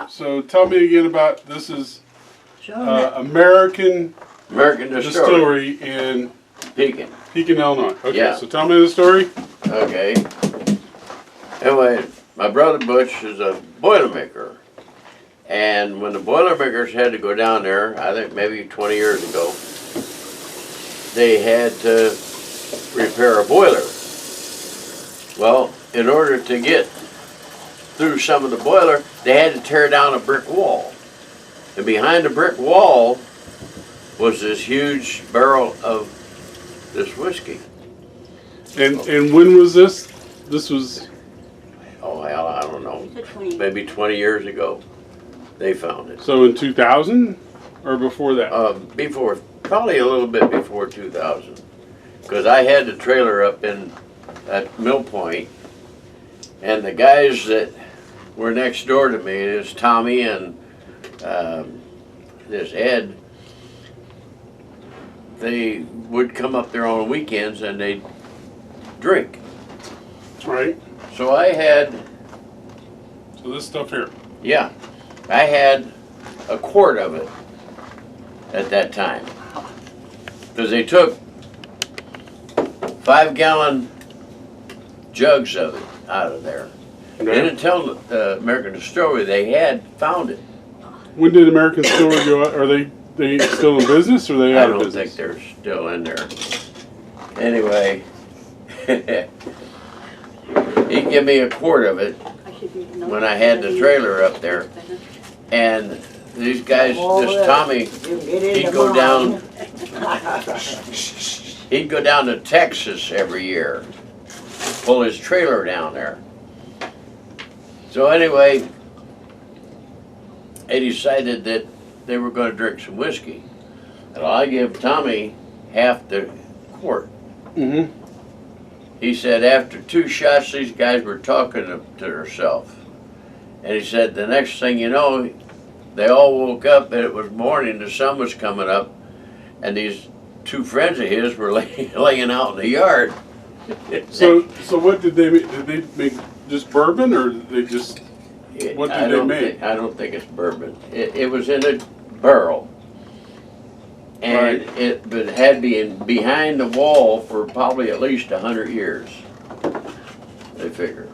So tell me again about this is American Distillery in Pekin. Pekin, Illinois. Okay, Yeah. so tell me the story. Okay. Anyway, my brother Butch is a boilermaker. And when the boilermakers had to go down there, I think maybe 20 years ago, they had to repair a boiler. Well, in order to get through some of the boiler, they had to tear down a brick wall. And behind the brick wall was this huge barrel of this whiskey. And when was this? This was, Oh, hell, I don't know. Maybe 20 years ago, they found it. so in 2000 or before that? Before, probably a little bit before 2000. Because I had the trailer up in at Mill Point, and the guys that were next door to me, is Tommy and this Ed, they would come up there on weekends and they'd drink. Right. So I had, So this stuff here. yeah, I had a quart of it at that time. Because they took 5-gallon jugs of it out of there. They didn't tell the American Distillery they had found it. When did American Distillery go out? Are they still in business or are they I out of don't business? think they're still in there. Anyway, he gave me a quart of it when I had the trailer up there. And these guys, this Tommy, he'd go down to Texas every year, pull his trailer down there. So anyway, they decided that they were going to drink some whiskey. And I gave Tommy half the quart. Mm-hmm. He said after 2 shots, these guys were talking to themselves. And he said the next thing you know, they all woke up and it was morning, the sun was coming up, and these 2 friends of his were laying out in the yard. So what did they make? Did they make just bourbon or did they just, what did they make? I don't think it's bourbon. It was in a barrel. And Right. it had been behind the wall for probably at least 100 years. They figured.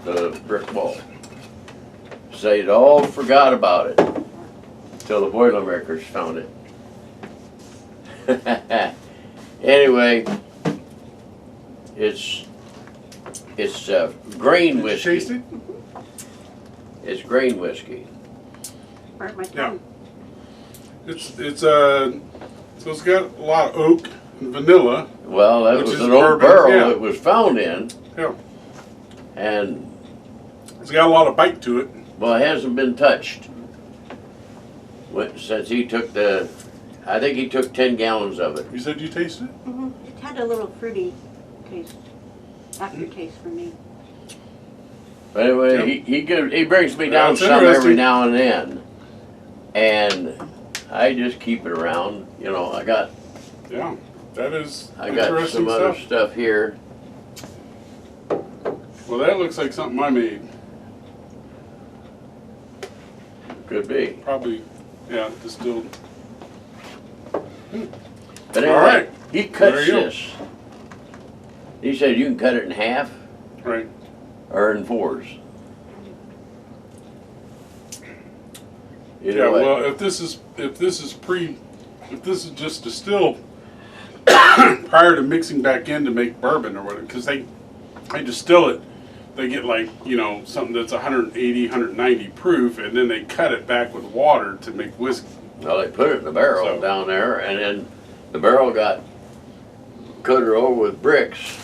The brick wall. So they'd all forgot about it until the boilermakers found it. Anyway, it's grain whiskey. Taste it? It's grain whiskey. Burnt my Yeah. tongue. So it's got a lot of oak and vanilla. Well, that Which was is an old bourbon, barrel yeah. it was found in, Yeah. and It's got a lot of bite to it. well, it hasn't been touched since he took I think he took 10 gallons of it. You said you tasted it? Mm-hmm. It had a little fruity taste, aftertaste for me. But anyway, he brings me down That's some every interesting. now and then, and I just keep it around. You know, I got Yeah. That is some interesting other stuff. stuff here. Well, that looks like something I made. Could be. Probably, yeah, distilled. But anyway, All right. he cuts There you go. this. He said you can cut it in half Right. or in 4s. Either Yeah. way. Well, if this is just distilled prior to mixing back in to make bourbon or whatever, because they distill it, they get like, you know, something that's 180, 190 proof, and then they cut it back with water to make whiskey. Well, they put it in the barrel So- down there, and then the barrel got coated over with bricks,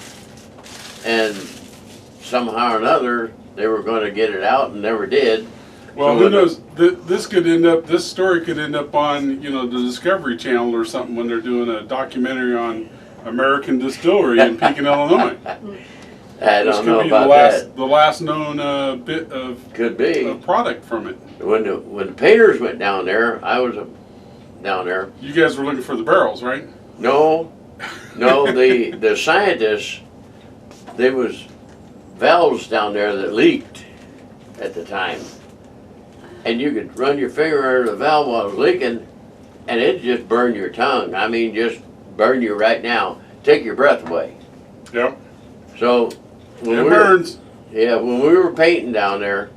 and somehow or another they were going to get it out and never did. Well, So who when knows? This story could end up on, you know, the Discovery Channel or something when they're doing a documentary on American Distillery in Pekin, Illinois. I This don't could know be about the last known bit of Could be. product from it. When the painters went down there, I was down there. You guys were looking for the barrels, right? No, the scientists, there was valves down there that leaked, at the time. And you could run your finger under the valve while it was leaking, and it'd just burn your tongue. I mean, just burn you right now. Take your breath away. Yep. So, when It we burns. when we were painting down there,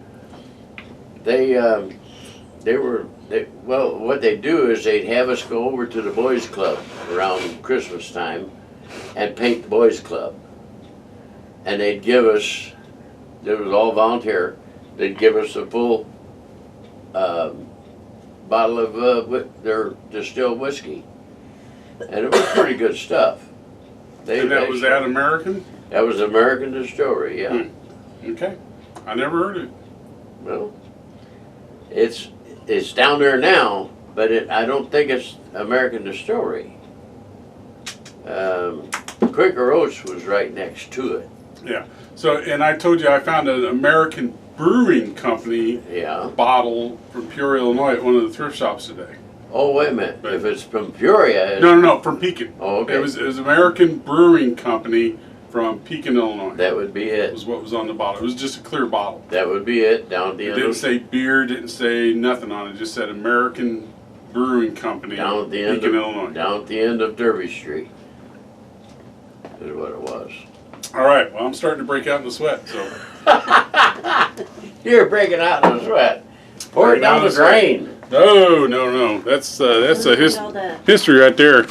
well, what they'd do is they'd have us go over to the boys club around Christmas time and paint the boys club. And they'd give us, it was all volunteer, they'd give us a full bottle of their distilled whiskey. And it was pretty good stuff. And that was that American? That was American Distillery, yeah. Okay. I never heard it. Well, it's down there now, but I don't think it's American Distillery. Quaker Oats was right next to it. Yeah. So, and I told you I found an American Brewing Company Yeah. bottle from Peoria, Illinois at one of the thrift shops today. Oh, wait a minute. If it's from Peoria, No, from Pekin. Oh, okay. It was American Brewing Company from Pekin, Illinois. that would be That it. was what was on the bottle. It was just a clear bottle. That would be it down at the It end didn't of say beer, didn't say nothing on it. It just said American Brewing Company, down at the end Pekin, of Illinois. down at the end of Derby Street. Is what it was. All right. Well, I'm starting to break out in the sweat. So You're breaking out in a sweat. Pour it Breaking out down in the a sweat. drain. no. That's a Look at all the history right there.